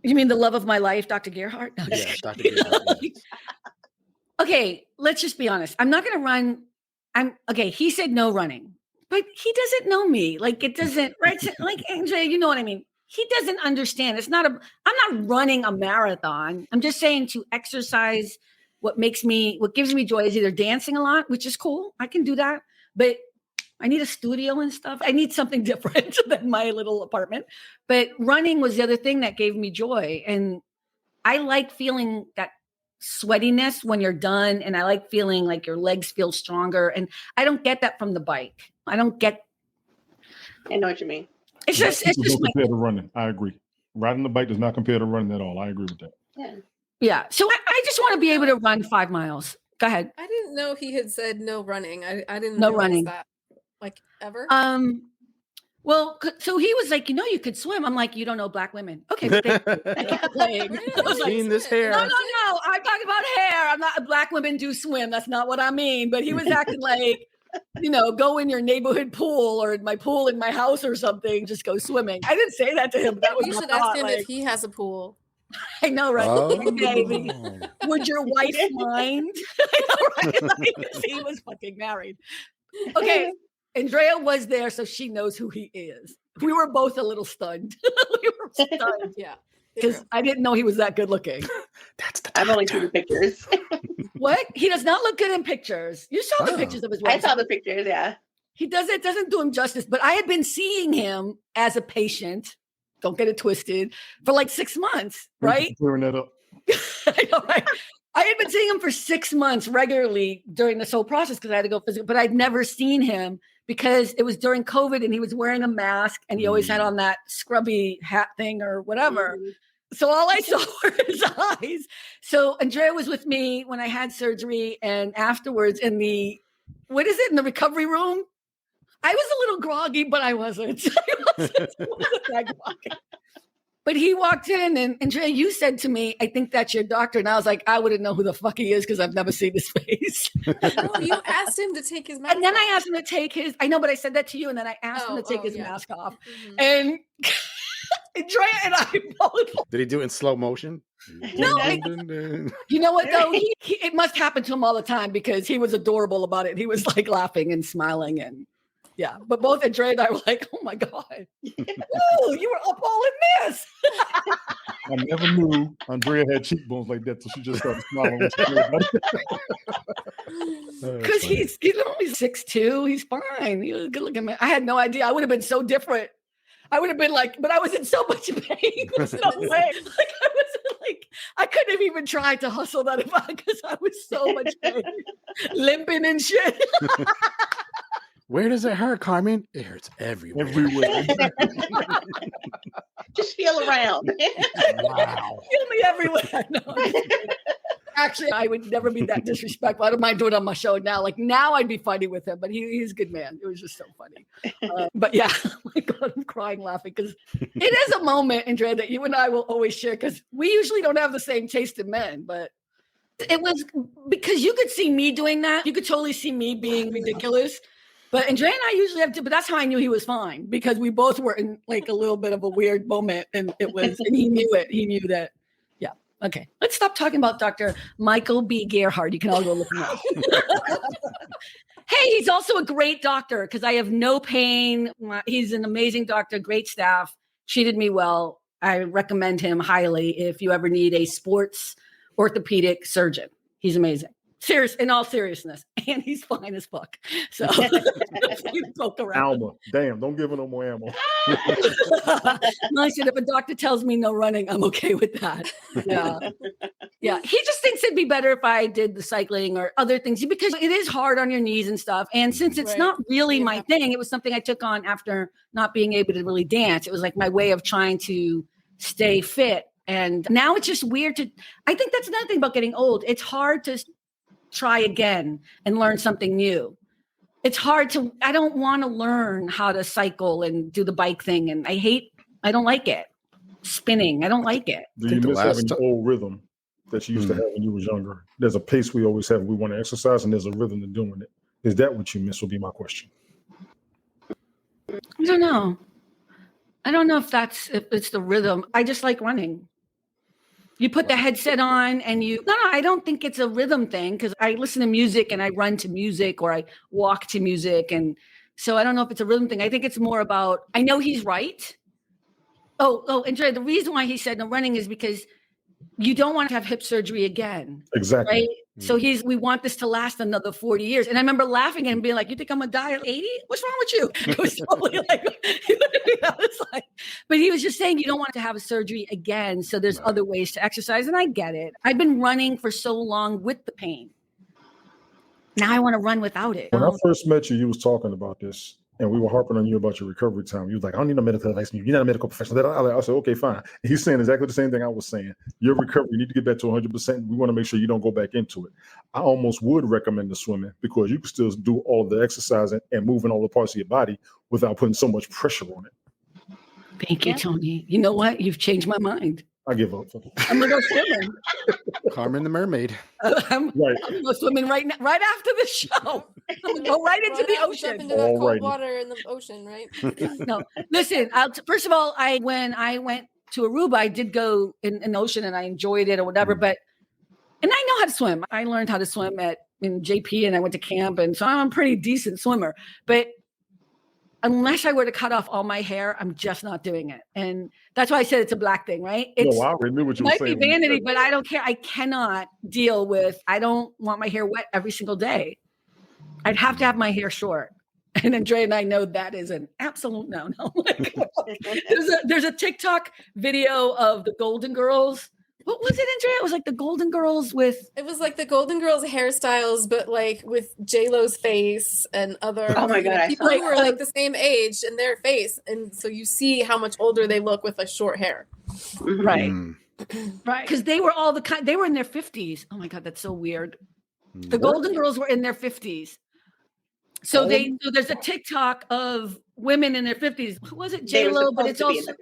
You mean the love of my life, Dr. Gerhardt? No, yeah, Dr. Gerhardt. Okay, let's just be honest. I'm not going to run. He said no running. But he doesn't know me. Like it doesn't, right? Like Andrea, you know what I mean? He doesn't understand. I'm not running a marathon. I'm just saying to exercise what gives me joy is either dancing a lot, which is cool. I can do that. But I need a studio and stuff. I need something different than my little apartment. But running was the other thing that gave me joy. And I like feeling that sweatiness when you're done. And I like feeling like your legs feel stronger. And I don't get that from the bike. I know what you mean. It's just compared to running. I agree. Riding the bike does not compare to running at all. I agree with that. Yeah. So I just want to be able to run 5 miles. Go ahead. I didn't know he had said no running. I didn't know running that ever. Well, so he was like, you could swim. I'm like, you don't know black women. Okay, but I kept playing. I was like, this hair. No. I'm talking about hair. I'm not. Black women do swim. That's not what I mean. But he was acting like, go in your neighborhood pool or my pool in my house or something. Just go swimming. I didn't say that to him. That was you should ask him if he has a pool. I know, right? Oh. Baby. Would your wife mind? I know, right? Like, he was fucking married. Okay. Andrea was there, so she knows who he is. We were both a little stunned. Yeah. Because I didn't know he was that good looking. I've only seen the pictures. What? He does not look good in pictures. You saw the pictures of his wife. I saw the pictures, yeah. It doesn't do him justice, but I had been seeing him as a patient, don't get it twisted, for like 6 months, right? Clearing that up. I know, right? I had been seeing him for 6 months regularly during this whole process because I had to go physical, but I'd never seen him because it was during COVID and he was wearing a mask and he always had on that scrubby hat thing or whatever. Mm-hmm. So all I saw were his eyes. So Andrea was with me when I had surgery and afterwards in the recovery room. I was a little groggy, but I wasn't. I wasn't that groggy. But he walked in and Andrea, you said to me, I think that's your doctor. And I was like, I wouldn't know who the fuck he is because I've never seen his face. No, you asked him to take his mask and then off. I asked him to take his, I know, but I said that to you. And then I asked him to take his mask off. Mm-hmm. And Andrea and I both. Did he do it in slow motion? No. You know what, though? It must happen to him all the time because he was adorable about it. He was like laughing and smiling and Yeah. But both Andrea and I were like, oh my God. Whoa, you were up all in this. I never knew Andrea had cheekbones like that till she just started smiling. When she told me. Because he's only 6'2". He's fine. He's a good looking man. I had no idea. I would have been so different. I would have been like, but I was in so much pain. There's no way. Like I was like, I couldn't have even tried to hustle that because I was so much pain, limping and shit. Where does it hurt, Carmen? It hurts everywhere. Just feel around. Wow. Feel me everywhere. No. Actually, I would never be that disrespectful. I don't mind doing it on my show now. Like now I'd be fighting with him, but he's a good man. It was just so funny. But yeah, oh my God, I'm crying laughing because it is a moment, Andrea, that you and I will always share because we usually don't have the same taste in men, but it was because you could see me doing that. You could totally see me being ridiculous. But Andrea and I usually have to, but that's how I knew he was fine because we both were in like a little bit of a weird moment and and he knew it. He knew that. Yeah. Okay. Let's stop talking about Dr. Michael B. Gerhardt. You can all go look him up. Hey, he's also a great doctor because I have no pain. He's an amazing doctor, great staff, treated me well. I recommend him highly if you ever need a sports orthopedic surgeon. He's amazing. Serious, in all seriousness, and he's fine as fuck. So poke around. Alma, damn, don't give him no more ammo. I said, if a doctor tells me no running, I'm okay with that. Yeah, yeah. He just thinks it'd be better if I did the cycling or other things because it is hard on your knees and stuff. And since it's not really my thing, it was something I took on after not being able to really dance. It was like my way of trying to stay fit. And now it's just weird I think that's another thing about getting old. It's hard to try again and learn something new. It's hard I don't want to learn how to cycle and do the bike thing. And I don't like it. Spinning, I don't like it. Do you miss having the old rhythm that you used to have when you was younger? There's a pace we always have. We want to exercise and there's a rhythm to doing it. Is that what you miss would be my question. I don't know. I don't know if it's the rhythm. I just like running. You put the headset on and no, I don't think it's a rhythm thing because I listen to music and I run to music or I walk to music. And so I don't know if it's a rhythm thing. I think it's more about, I know he's right. Oh, and the reason why he said no running is because you don't want to have hip surgery again. Exactly. Right? So we want this to last another 40 years. And I remember laughing and being like, you think I'm going to die at 80? What's wrong with you? It was totally like, but he was just saying you don't want to have a surgery again. So there's other ways to exercise. And I get it. I've been running for so long with the pain. Now I want to run without it. When I first met you, you was talking about this. And we were harping on you about your recovery time. You was like, I don't need no medical advice. You're not a medical professional. I said, okay, fine. And he's saying exactly the same thing I was saying. Your recovery, you need to get back to 100%. We want to make sure you don't go back into it. I almost would recommend the swimming because you can still do all of the exercise and moving all the parts of your body without putting so much pressure on it. Thank you, Tony. You know what? You've changed my mind. I give up. I'm going to go swimming. Carmen the Mermaid. I'm going to go swimming right after the show. I'm going to go right into the ocean. Jump into that cold water in the ocean, right? No, listen, first of all, when I went to Aruba, I did go in an ocean and I enjoyed it or whatever, and I know how to swim. I learned how to swim in JP and I went to camp. And so I'm a pretty decent swimmer, but unless I were to cut off all my hair, I'm just not doing it. And that's why I said it's a black thing, right? I already knew what you were saying. Might be vanity, but I don't care. I cannot deal with, I don't want my hair wet every single day. I'd have to have my hair short. And Andrea and I know that is an absolute no-no. There's a TikTok video of the Golden Girls. What was it, Andrea? It was like the Golden Girls with... It was like the Golden Girls hairstyles, but like with J-Lo's face and other people who were like the same age and their face. And so you see how much older they look with like short hair. Right. Right. Because they were all they were in their 50s. Oh my God, that's so weird. The Golden Girls were in their 50s. So there's a TikTok of women in their 50s. Who was it? J-Lo, but it's also...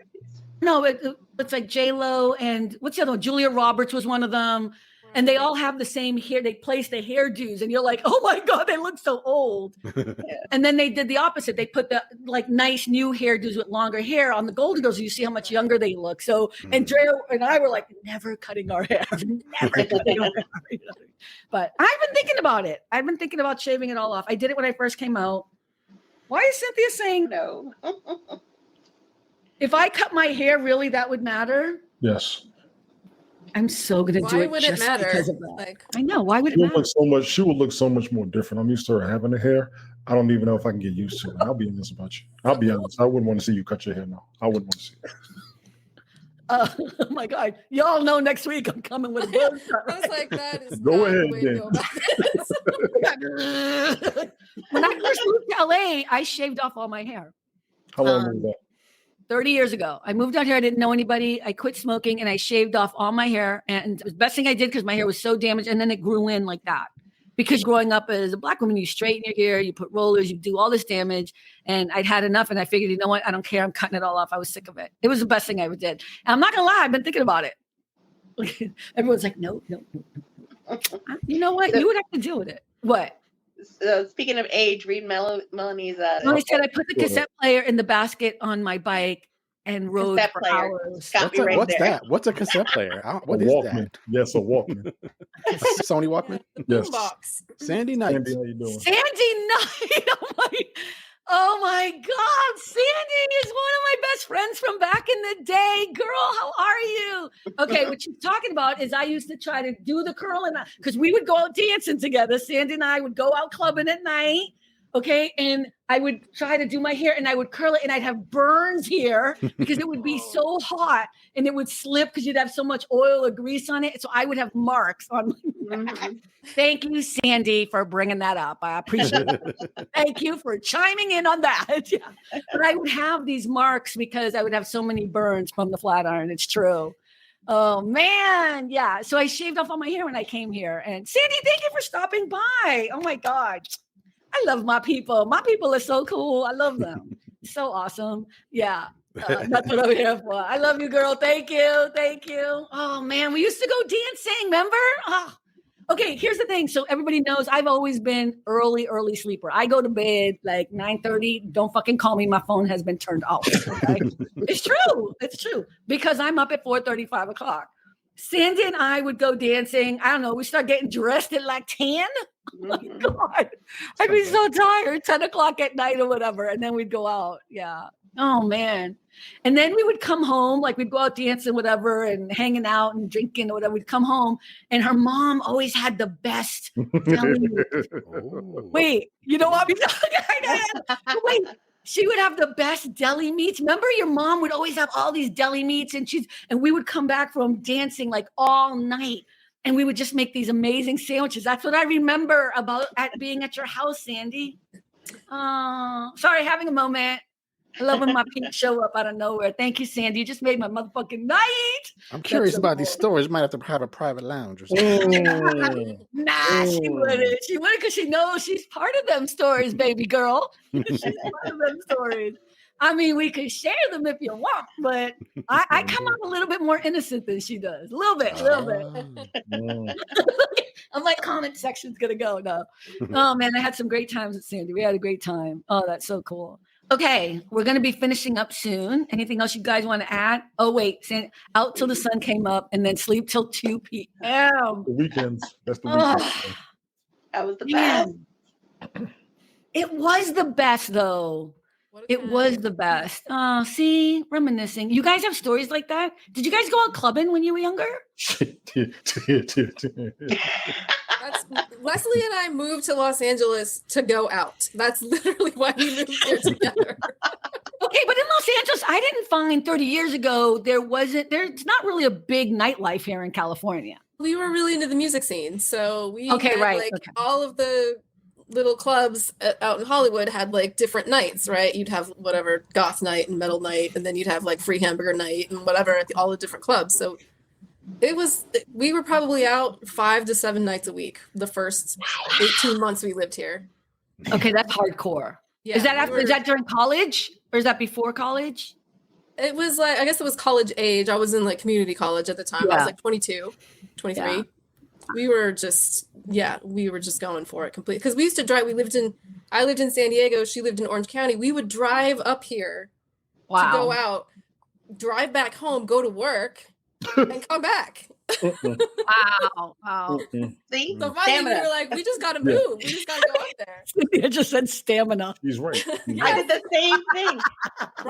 No, it's like J-Lo and what's the other one? Julia Roberts was one of them. And they all have the same hair. They place the hairdos and you're like, oh my God, they look so old. And then they did the opposite. They put the like nice new hairdos with longer hair on the Golden Girls. You see how much younger they look. So Andrea and I were like, never cutting our hair. Never cutting our hair. But I've been thinking about it. I've been thinking about shaving it all off. I did it when I first came out. Why is Cynthia saying no? If I cut my hair, really, that would matter? Yes. I'm so gonna do Why it would it just matter? because of that. Like, I know. Why would it She would matter? look so much. She would look so much more different. I'm used to her having the hair. I don't even know if I can get used to it. I'll be honest about you. I'll be honest. I wouldn't want to see you cut your hair now. I wouldn't want to see it. Oh my God. Y'all know next week I'm coming with a buzz cut, I was right? like, that is Go not ahead, the way to then. go about this. When I first moved to LA, I shaved off all my hair. How long was that? 30 years ago. I moved out here. I didn't know anybody. I quit smoking and I shaved off all my hair. And it was the best thing I did because my hair was so damaged. And then it grew in like that. Because growing up as a Black woman, you straighten your hair, you put rollers, you do all this damage. And I'd had enough. And I figured, you know what? I don't care. I'm cutting it all off. I was sick of it. It was the best thing I ever did. And I'm not going to lie. I've been thinking about it. Everyone's like, no. You know what? You would have to deal with it. What? Speaking of age, read Melanie's. I said I put the cassette player in the basket on my bike and rode Cassette for player. hours. What's that? What's a cassette player? What A is Walkman. that? Yes, a Walkman. Sony Walkman? The Yes. boombox. Sandie Knight. Sandie, how you doing? Sandie Knight. Oh my God. Sandie is one of my best friends from back in the day. Girl, how are you? Okay, what she's talking about is I used to try to do the curling because we would go out dancing together. Sandie and I would go out clubbing at night. Okay. And I would try to do my hair and I would curl it and I'd have burns here because it would be so hot and it would slip because you'd have so much oil or grease on it. So I would have marks on my neck. Thank you, Sandie, for bringing that up. I appreciate it. Thank you for chiming in on that. Yeah. But I would have these marks because I would have so many burns from the flat iron. It's true. Oh, man. Yeah. So I shaved off all my hair when I came here. And Sandie, thank you for stopping by. Oh, my God. I love my people. My people are so cool. I love them. So awesome. Yeah. That's what I'm here for. I love you, girl. Thank you. Thank you. Oh, man. We used to go dancing. Remember? Oh. Okay. Here's the thing. So everybody knows I've always been early sleeper. I go to bed like 9:30. Don't fucking call me. My phone has been turned off. Okay? It's true. It's true. Because I'm up at 4:30, 5 o'clock. Sandie and I would go dancing. I don't know. We start getting dressed at like 10. Oh my God. I'd be so tired, 10 o'clock at night or whatever. And then we'd go out. Yeah. Oh, man. And then we would come home, like we'd go out dancing, whatever, and hanging out and drinking or whatever. We'd come home and her mom always had the best deli meat. Wait, you know what? Wait. She would have the best deli meats. Remember, your mom would always have all these deli meats, and we would come back from dancing like all night, and we would just make these amazing sandwiches. That's what I remember about being at your house, Sandie. Sorry, having a moment. I love when my peeps show up out of nowhere. Thank you, Sandie. You just made my motherfucking night. I'm curious about these stories. Might have to have a private lounge or something. Nah, she wouldn't. She wouldn't because she knows she's part of them stories, baby girl. She's part of them stories. I mean, we could share them if you want, but I come out a little bit more innocent than she does. A little bit. I'm like, comment section's going to go. No. Oh, man, I had some great times with Sandie. We had a great time. Oh, that's so cool. Okay, we're going to be finishing up soon. Anything else you guys want to add? Oh, wait. Out till the sun came up and then sleep till 2 p.m. The weekends. That's the weekends. That was the best. It was the best, though. It was the best. See, reminiscing. You guys have stories like that? Did you guys go out clubbing when you were younger? Leslie and I moved to Los Angeles to go out. That's literally why we moved here together. Okay, but in Los Angeles, I didn't find 30 years ago there's not really a big nightlife here in California. We were really into the music scene, so we had all of the little clubs out in Hollywood had like different nights, right? You'd have whatever goth night and metal night, and then you'd have like free hamburger night and whatever at all the different clubs. So we were probably out 5 to 7 nights a week the first 18 months we lived here. Okay, that's hardcore. Yeah, is that during college or is that before college? It was like, I guess it was college age. I was in like community college at the time. Yeah. I was like 22, 23. Yeah. We were just going for it completely. Because we used to drive, I lived in San Diego, she lived in Orange County. We would drive up here to go out, drive back home, go to work, and come back. Wow. See? So finally we were like, we just got to move. We just got to go out there. Cynthia just said stamina. He's right. I did the same thing.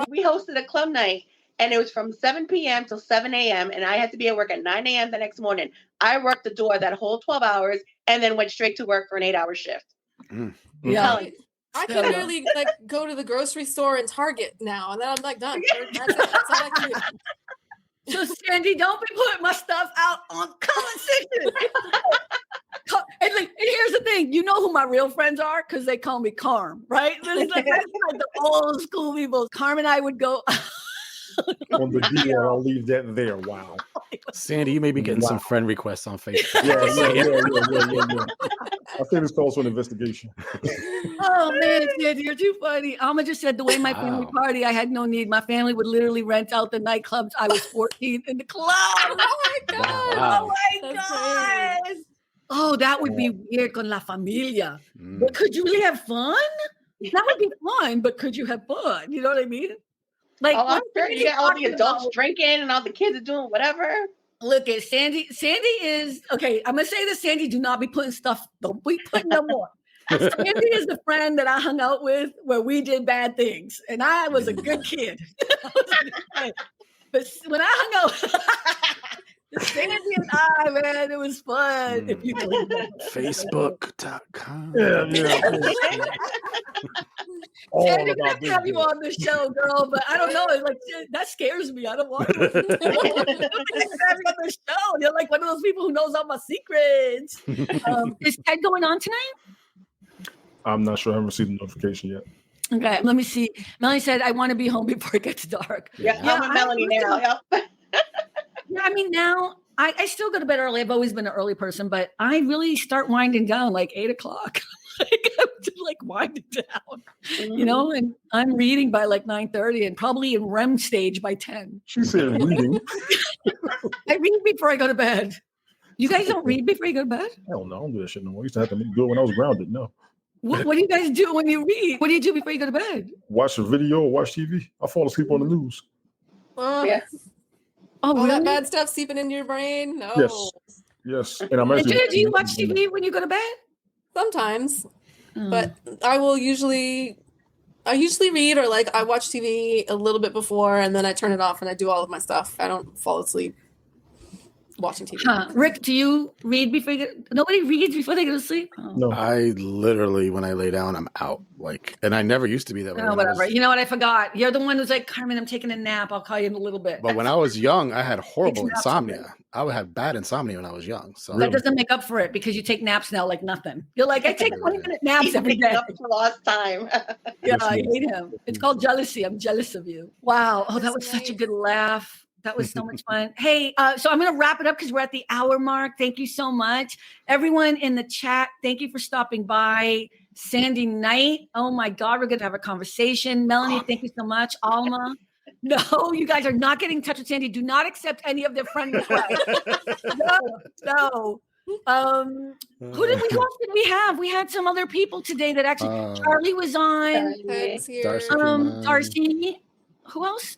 We hosted a club night, and it was from 7 p.m. till 7 a.m., and I had to be at work at 9 a.m. the next morning. I worked the door that whole 12 hours and then went straight to work for an 8-hour shift. Yeah. I can barely like go to the grocery store and Target now, and then I'm like done. That's all I can do. So Sandie, don't be putting my stuff out on comment section. And here's the thing, you know who my real friends are because they call me Carm, right? That's like the old school people. Carm and I would go. On the deal, I'll leave that there. Wow. Sandie, you may be getting some friend requests on Facebook. Yeah. I think this calls for an investigation. Oh man, Sandie, you're too funny. Alma just said the way my family party, I had no need. My family would literally rent out the nightclubs. I was 14 in the club. Oh my god! Wow. Oh my god! Oh, that would be weird con la familia. But could you really have fun? That would be fun, but could you have fun? You know what I mean? Like, I'm sure you get all the adults drinking and all the kids are doing whatever. Look at Sandie. Sandie is okay. I'm gonna say this, Sandie. Do not be putting stuff. Don't be putting no more. Sandie is the friend that I hung out with where we did bad things, and I was a good kid. But when I hung out, Sandie and I, man, it was fun. If you believe that. Facebook.com. Sandie, we have to have you on the show, girl, but I don't know. It's like that scares me. I don't want to have you on the show. You're like one of those people who knows all my secrets. Is Ted going on tonight? I'm not sure. I haven't received the notification yet. Okay, let me see. Melanie said, I want to be home before it gets dark. Yeah, I'm with Melanie now. Yep. Yeah, I mean, now I still go to bed early. I've always been an early person, but I really start winding down like 8 o'clock. I'm just like winding down, you know, and I'm reading by like 9:30 and probably in REM stage by 10. She said reading. I read before I go to bed. You guys don't read before you go to bed? Hell no, I don't do that shit no more. I used to have to do it when I was grounded. No. What do you guys do when you read? What do you do before you go to bed? Watch a video or watch TV. I fall asleep on the news. Yes. Oh, all really? that bad stuff seeping into your brain? No. Yes. And I'm actually. Do you watch TV when you go to bed? Sometimes, but I usually read or like I watch TV a little bit before and then I turn it off and I do all of my stuff. I don't fall asleep watching TV. Rick, do you read before you get? Nobody reads before they go to sleep. Oh. No, I literally, when I lay down, I'm out. Like, and I never used to be that way. Oh, whatever. You know what? I forgot. You're the one who's like, Carmen, I'm taking a nap. I'll call you in a little bit. But when I was young, I had horrible insomnia. I would have bad insomnia when I was young. So that doesn't make up for it because you take naps now like nothing. You're like, I take 20-minute naps every day. Up for lost time. Yeah, I hate him. It's called jealousy. I'm jealous of you. Wow. Oh, that was such a good laugh. That was so much fun. Hey, so I'm going to wrap it up because we're at the hour mark. Thank you so much. Everyone in the chat, thank you for stopping by. Sandie Knight, oh my God, we're going to have a conversation. Melanie, thank you so much. Alma, no, you guys are not getting in touch with Sandie. Do not accept any of their friend requests. No. Who else did we have? We had some other people today that actually, Charlie was on. Darcy. Who else?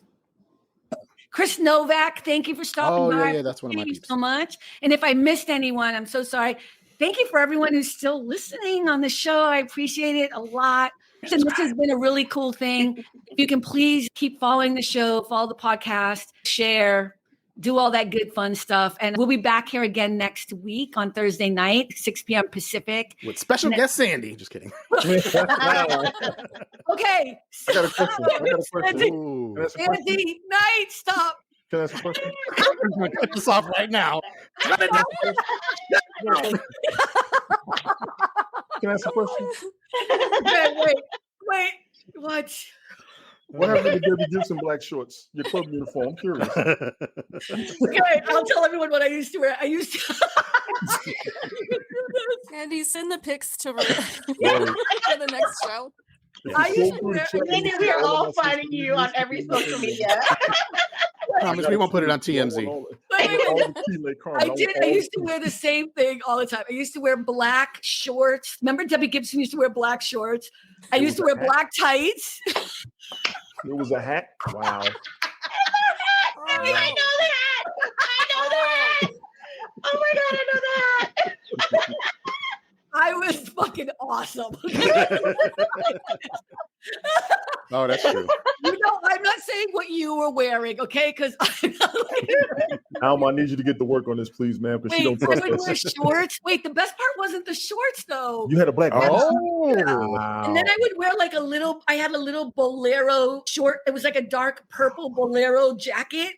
Chris Novak, thank you for stopping by. Yeah, that's one of my peeps. Thank you so much. And if I missed anyone, I'm so sorry. Thank you for everyone who's still listening on the show. I appreciate it a lot. And this has been a really cool thing. If you can please keep following the show, follow the podcast, share, do all that good fun stuff. And we'll be back here again next week on Thursday night, 6 p.m. Pacific. With special guest Sandie. Just kidding. Okay. I got a question. Sandie Knight, stop. Can I ask a question? I'm going to cut this off right now. Can I ask a question? Wait. What? What happened to Debbie Gibson black shorts? Your club uniform. I'm curious. Okay, I'll tell everyone what I used to wear. Andy, send the pics to for the next show. I used to wear. We are all finding you on every social media. Promise we won't put it on TMZ. I used to wear the same thing all the time. I used to wear black shorts. Remember Debbie Gibson used to wear black shorts? I used to wear black tights. It was a hat? Wow. I know that. Oh my God, I know that. I was fucking awesome. Oh, that's true. I'm not saying what you were wearing, okay? Because Alma, I need you to get to work on this, please, ma'am, because she don't I trust would us. wear shorts. Wait, the best part wasn't the shorts, though. You had a black belt. Oh, And then I would wear like I had a little bolero short. It was like a dark purple bolero jacket.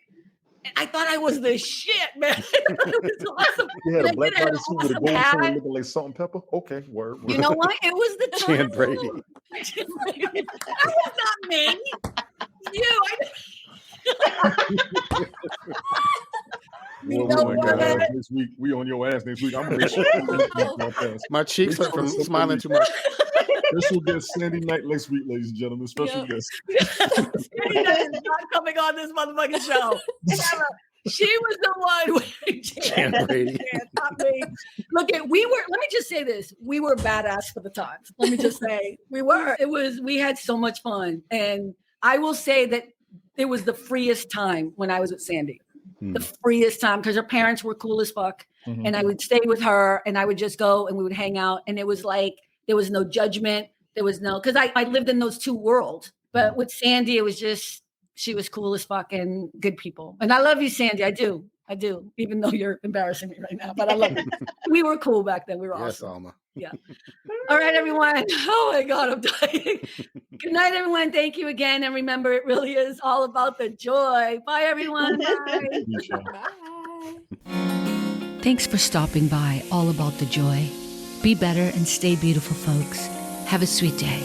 And I thought I was the shit, man. It was awesome. You had And a black I did body an suit with a awesome gold hat. chain looking like salt and pepper. Okay, word. You know what? It was the time. Jan Brady. That was not me. You. You know what? Next week, we on your ass next week. I'm gonna make sure. My cheeks hurt from smiling too much. Special guest Sandie Knight next week, ladies and gentlemen. Special guest. Sandie Knight is not coming on this motherfucking show. She was the one with Jan Brady. Not me. Look, let me just say this. We were badass for the times. Let me just say we were. We had so much fun. And I will say that it was the freest time when I was with Sandie. The freest time, because her parents were cool as fuck. And I would stay with her and I would just go and we would hang out. And it was like, there was no judgment. There was no, because I lived in those two worlds. But with Sandie, it was just, she was cool as fuck and good people. And I love you, Sandie. I do. Even though you're embarrassing me right now, but I love you. We were cool back then. We were Yes, awesome. Alma. Yeah. All right, everyone. Oh my God, I'm dying. Good night, everyone. Thank you again. And remember, it really is all about the joy. Bye, everyone. Bye. Bye. Thanks for stopping by All About the Joy. Be better and stay beautiful, folks. Have a sweet day.